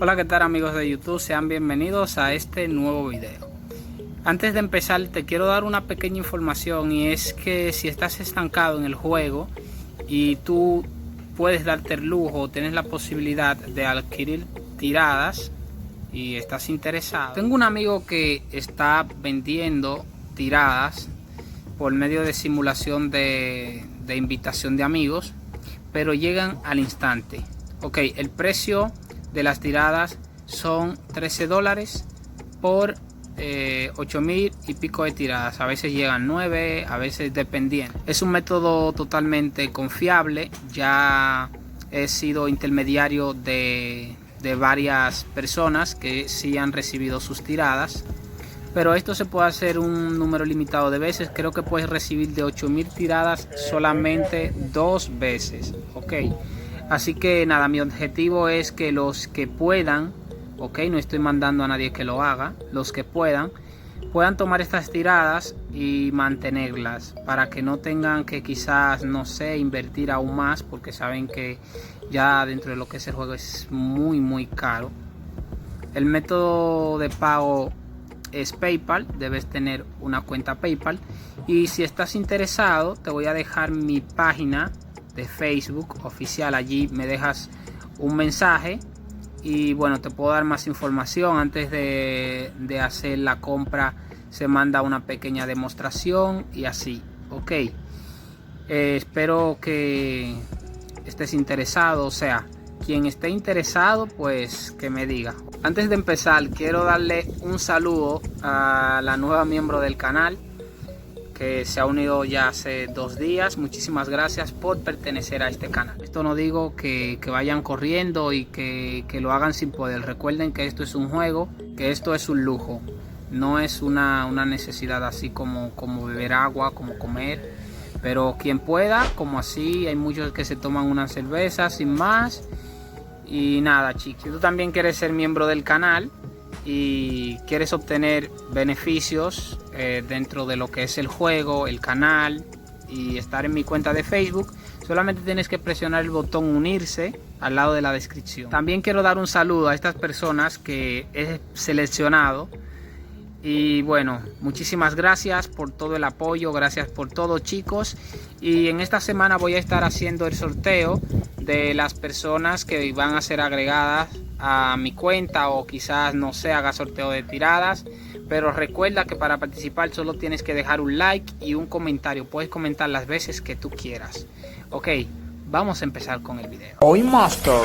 Hola, ¿qué tal amigos de YouTube? Sean bienvenidos a este nuevo video. Antes de empezar te quiero dar una pequeña información, y es que si estás estancado en el juego y tú puedes darte el lujo, tienes la posibilidad de adquirir tiradas y estás interesado. Tengo un amigo que está vendiendo tiradas por medio de simulación de invitación de amigos, pero llegan al instante. Ok, el precio de las tiradas son $13 por 8.000 y pico de tiradas. A veces llegan 9, a veces dependiendo. Es un método totalmente confiable. Ya he sido intermediario de varias personas que sí han recibido sus tiradas, pero esto se puede hacer un número limitado de veces. Creo que puedes recibir de 8.000 tiradas solamente 2 veces. Ok, así que nada, mi objetivo es que los que puedan, ok, no estoy mandando a nadie que lo haga, los que puedan tomar estas tiradas y mantenerlas, para que no tengan que quizás, no sé, invertir aún más, porque saben que ya dentro de lo que es el juego es muy caro. El método de pago es PayPal, debes tener una cuenta PayPal, y si estás interesado te voy a dejar mi página de Facebook oficial. Allí me dejas un mensaje y bueno, te puedo dar más información. Antes de hacer la compra se manda una pequeña demostración y así. Ok, espero que estés interesado, o sea, quien esté interesado pues que me diga. Antes de empezar quiero darle un saludo a la nueva miembro del canal que se ha unido ya hace 2 días. Muchísimas gracias por pertenecer a este canal. Esto no digo que vayan corriendo y que lo hagan sin poder. Recuerden que esto es un juego, que esto es un lujo, no es una necesidad, así como beber agua, como comer. Pero quien pueda, como así, hay muchos que se toman una cerveza sin más. Y nada, chicos, si tú también quieres ser miembro del canal y quieres obtener beneficios dentro de lo que es el juego, el canal, y estar en mi cuenta de Facebook, solamente tienes que presionar el botón unirse al lado de la descripción. También quiero dar un saludo a estas personas que he seleccionado. Y bueno, muchísimas gracias por todo el apoyo, gracias por todo, chicos. Y en esta semana voy a estar haciendo el sorteo de las personas que van a ser agregadas a mi cuenta, o quizás, no sé, haga sorteo de tiradas. Pero recuerda que para participar solo tienes que dejar un like y un comentario. Puedes comentar las veces que tú quieras. Ok, vamos a empezar con el video. Hoy Master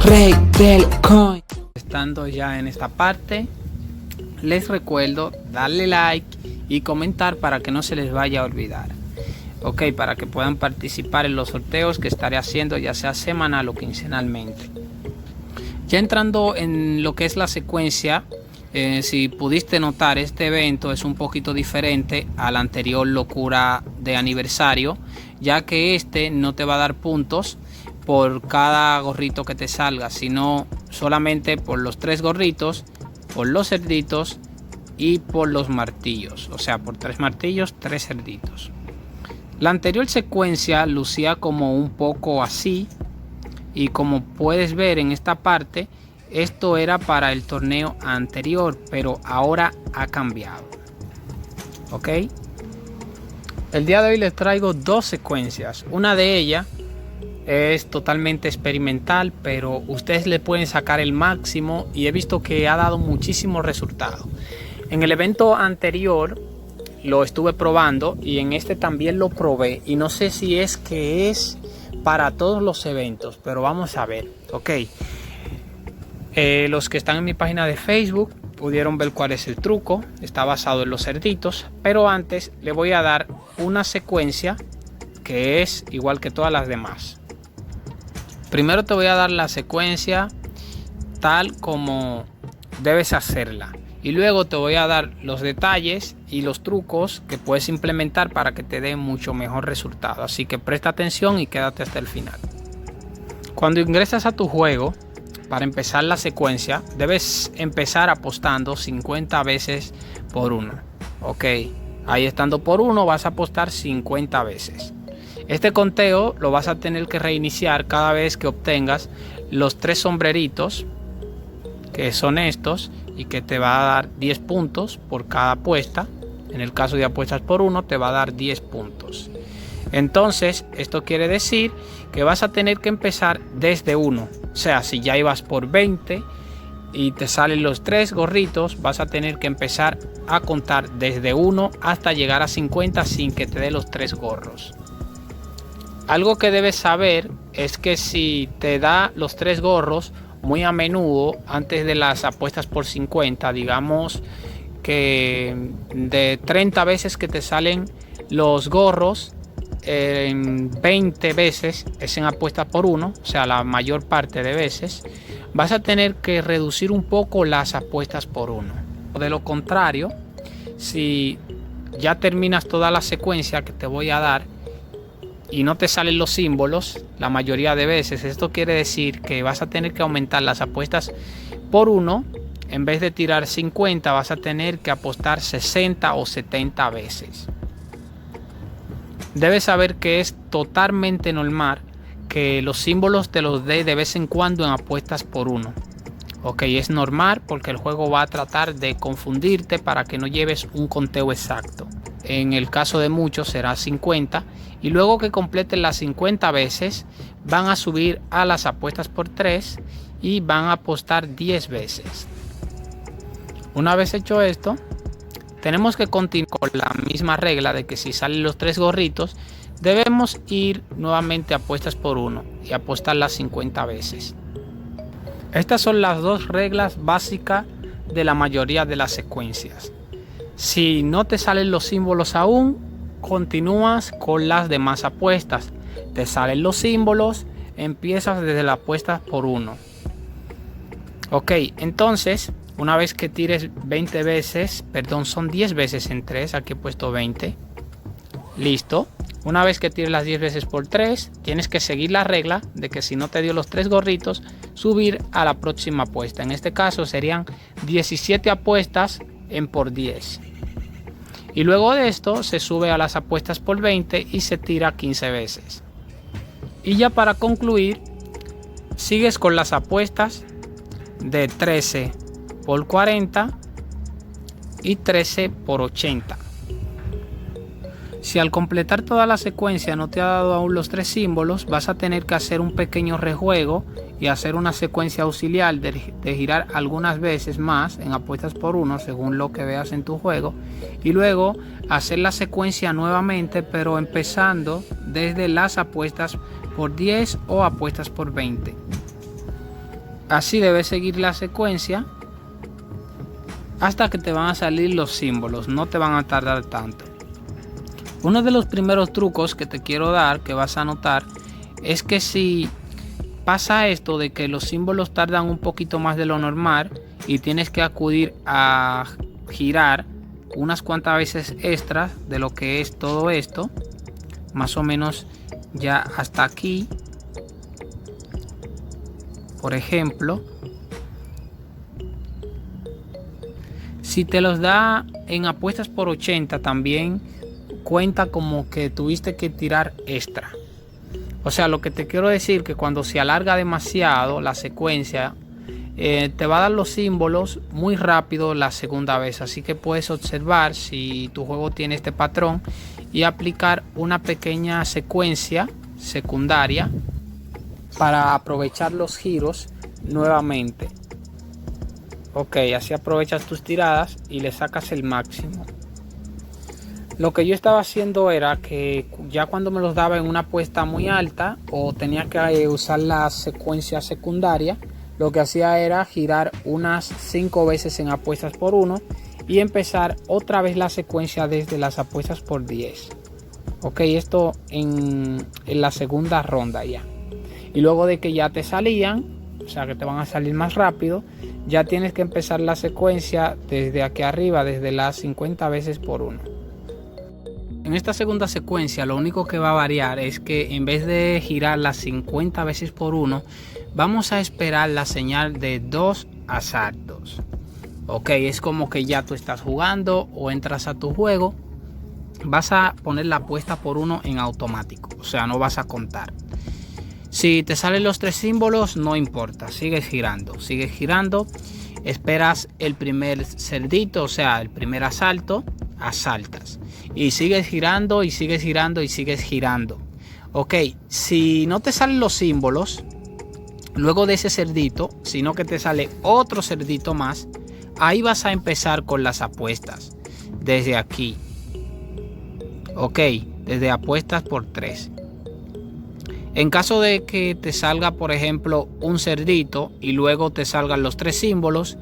Rey del Coin. Estando ya en esta parte, les recuerdo darle like y comentar para que no se les vaya a olvidar. Ok, para que puedan participar en los sorteos que estaré haciendo, ya sea semanal o quincenalmente. Ya entrando en lo que es la secuencia, si pudiste notar, este evento es un poquito diferente al anterior locura de aniversario, ya que este no te va a dar puntos por cada gorrito que te salga, sino solamente por los 3 gorritos, por los cerditos y por los martillos. O sea, por 3 martillos, 3 cerditos. La anterior secuencia lucía como un poco así, y como puedes ver en esta parte, esto era para el torneo anterior, pero ahora ha cambiado. Ok, el día de hoy les traigo 2 secuencias. Una de ellas es totalmente experimental, pero ustedes le pueden sacar el máximo, y he visto que ha dado muchísimos resultados. En el evento anterior lo estuve probando, y en este también lo probé, y no sé si es que es para todos los eventos, pero vamos a ver. Ok, los que están en mi página de Facebook pudieron ver cuál es el truco. Está basado en los cerditos, pero antes le voy a dar una secuencia que es igual que todas las demás. Primero te voy a dar la secuencia tal como debes hacerla, y luego te voy a dar los detalles y los trucos que puedes implementar para que te dé mucho mejor resultado. Así que presta atención y quédate hasta el final. Cuando ingresas a tu juego, para empezar la secuencia, debes empezar apostando 50 veces por 1. Ok, Ahí estando por 1 vas a apostar 50 veces. Este conteo lo vas a tener que reiniciar cada vez que obtengas los 3 sombreritos, que son estos, y que te va a dar 10 puntos por cada apuesta. En el caso de apuestas por 1 te va a dar 10 puntos. Entonces esto quiere decir que vas a tener que empezar desde 1. O sea, si ya ibas por 20 y te salen los 3 gorritos, vas a tener que empezar a contar desde 1 hasta llegar a 50 sin que te dé los 3 gorros. Algo que debes saber es que si te da los 3 gorros muy a menudo antes de las apuestas por 50, digamos que de 30 veces que te salen los gorros, 20 veces es en apuestas por 1, o sea, la mayor parte de veces, vas a tener que reducir un poco las apuestas por 1. De lo contrario, si ya terminas toda la secuencia que te voy a dar y no te salen los símbolos la mayoría de veces, esto quiere decir que vas a tener que aumentar las apuestas por 1. En vez de tirar 50 vas a tener que apostar 60 o 70 veces. Debes saber que es totalmente normal que los símbolos te los dé de vez en cuando en apuestas por 1. Ok, es normal porque el juego va a tratar de confundirte para que no lleves un conteo exacto. En el caso de muchos será 50 y luego que completen las 50 veces van a subir a las apuestas por 3 y van a apostar 10 veces. Una vez hecho esto, tenemos que continuar con la misma regla de que si salen los 3 gorritos, debemos ir nuevamente a apuestas por 1 y apostar las 50 veces. Estas son las 2 reglas básicas de la mayoría de las secuencias. Si no te salen los símbolos aún, continúas con las demás apuestas. Te salen los símbolos, empiezas desde la apuesta por 1. Ok, entonces una vez que tires 20 veces, perdón, son 10 veces en 3, aquí he puesto 20. Listo. Una vez que tires las 10 veces por 3, tienes que seguir la regla de que si no te dio los 3 gorritos, subir a la próxima apuesta. En este caso serían 17 apuestas en por 10. Y luego de esto se sube a las apuestas por 20 y se tira 15 veces. Y ya para concluir, sigues con las apuestas de 13 por 40 y 13 por 80. Si al completar toda la secuencia no te ha dado aún los 3 símbolos, vas a tener que hacer un pequeño rejuego y hacer una secuencia auxiliar de girar algunas veces más en apuestas por 1 según lo que veas en tu juego, y luego hacer la secuencia nuevamente, pero empezando desde las apuestas por 10 o apuestas por 20. Así debes seguir la secuencia hasta que te van a salir los símbolos, no te van a tardar tanto. Uno de los primeros trucos que te quiero dar, que vas a notar, es que si pasa esto de que los símbolos tardan un poquito más de lo normal y tienes que acudir a girar unas cuantas veces extras de lo que es todo esto, más o menos ya hasta aquí, por ejemplo, si te los da en apuestas por 80 también cuenta como que tuviste que tirar extra. O sea, lo que te quiero decir que cuando se alarga demasiado la secuencia, te va a dar los símbolos muy rápido la segunda vez. Así que puedes observar si tu juego tiene este patrón y aplicar una pequeña secuencia secundaria para aprovechar los giros nuevamente. Ok, así aprovechas tus tiradas y le sacas el máximo. Lo que yo estaba haciendo era que ya cuando me los daba en una apuesta muy alta o tenía que usar la secuencia secundaria, lo que hacía era girar unas 5 veces en apuestas por 1 y empezar otra vez la secuencia desde las apuestas por 10. Ok, esto en la segunda ronda ya. Y luego de que ya te salían, o sea que te van a salir más rápido, ya tienes que empezar la secuencia desde aquí arriba, desde las 50 veces por 1. En esta segunda secuencia lo único que va a variar es que en vez de girar las 50 veces por 1, vamos a esperar la señal de 2 asaltos. Ok, es como que ya tú estás jugando o entras a tu juego vas a poner la apuesta por 1 en automático, o sea, no vas a contar. Si te salen los 3 símbolos, no importa, sigues girando, esperas el primer cerdito, o sea, el primer asalto, asaltas. Y sigues girando y sigues girando y sigues girando. Ok, si no te salen los símbolos, luego de ese cerdito, sino que te sale otro cerdito más, ahí vas a empezar con las apuestas. Desde aquí. Ok, desde apuestas por 3. En caso de que te salga, por ejemplo, un cerdito y luego te salgan los 3 símbolos,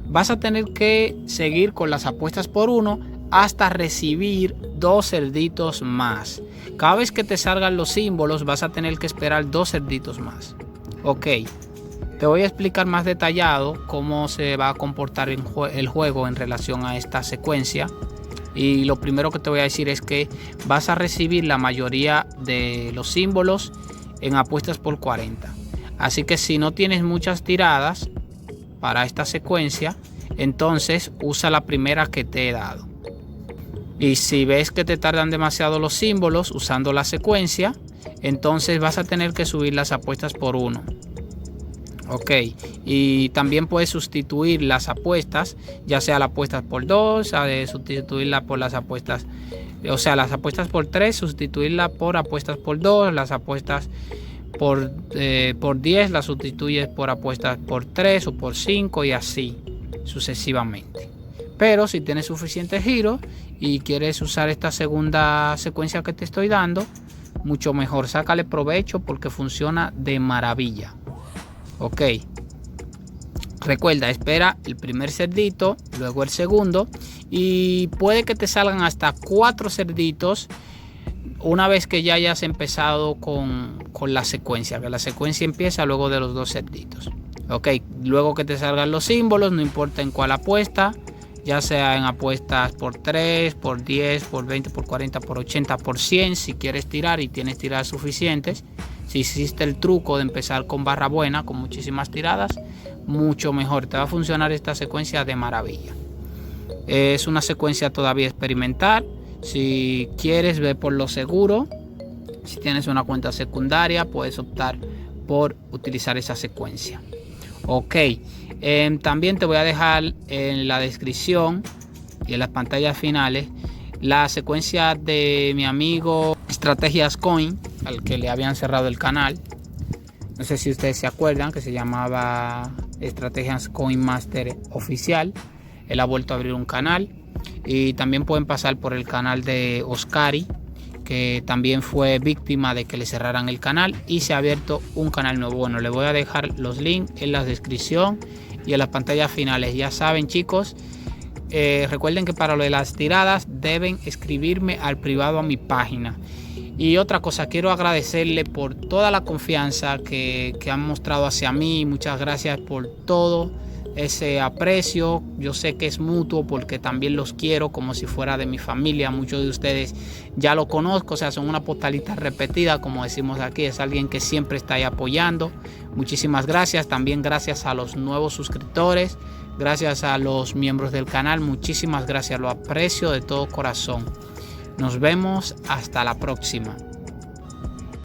vas a tener que seguir con las apuestas por 1 hasta recibir 2 cerditos más. Cada vez que te salgan los símbolos vas a tener que esperar 2 cerditos más. Ok, te voy a explicar más detallado cómo se va a comportar el juego en relación a esta secuencia. Y lo primero que te voy a decir es que vas a recibir la mayoría de los símbolos en apuestas por 40. Así que si no tienes muchas tiradas para esta secuencia, entonces usa la primera que te he dado. Y si ves que te tardan demasiado los símbolos usando la secuencia, entonces vas a tener que subir las apuestas por 1. Ok, y también puedes sustituir las apuestas, ya sea las apuestas por 2, sustituirla por las apuestas, o sea, las apuestas por 3, sustituirla por apuestas por 2, las apuestas por 10 las sustituyes por apuestas por 3 o por 5 y así sucesivamente. Pero si tienes suficiente giro y quieres usar esta segunda secuencia que te estoy dando, mucho mejor, sácale provecho porque funciona de maravilla. Ok, recuerda, espera el primer cerdito, luego el segundo y puede que te salgan hasta 4 cerditos una vez que ya hayas empezado con la secuencia, que la secuencia empieza luego de los 2 cerditos. Ok, luego que te salgan los símbolos, no importa en cuál apuesta, ya sea en apuestas por 3, por 10, por 20, por 40, por 80, por 100, si quieres tirar y tienes tiradas suficientes. Si hiciste el truco de empezar con barra buena, con muchísimas tiradas, mucho mejor. Te va a funcionar esta secuencia de maravilla. Es una secuencia todavía experimental. Si quieres, ve por lo seguro. Si tienes una cuenta secundaria, puedes optar por utilizar esa secuencia. Ok, también te voy a dejar en la descripción y en las pantallas finales la secuencia de mi amigo Estrategias Coin, al que le habían cerrado el canal. No sé si ustedes se acuerdan que se llamaba Estrategias Coin Master Oficial. Él ha vuelto a abrir un canal y también pueden pasar por el canal de Oscari, que también fue víctima de que le cerraran el canal y se ha abierto un canal nuevo. Bueno, les voy a dejar los links en la descripción y en las pantallas finales. Ya saben, chicos, recuerden que para lo de las tiradas deben escribirme al privado a mi página. Y otra cosa, quiero agradecerle por toda la confianza que han mostrado hacia mí. Muchas gracias por todo ese aprecio. Yo sé que es mutuo porque también los quiero como si fuera de mi familia. Muchos de ustedes ya lo conozco, o sea, son una postalita repetida, como decimos aquí. Es alguien que siempre está ahí apoyando. Muchísimas gracias. También gracias a los nuevos suscriptores, gracias a los miembros del canal. Muchísimas gracias, lo aprecio de todo corazón. Nos vemos hasta la próxima.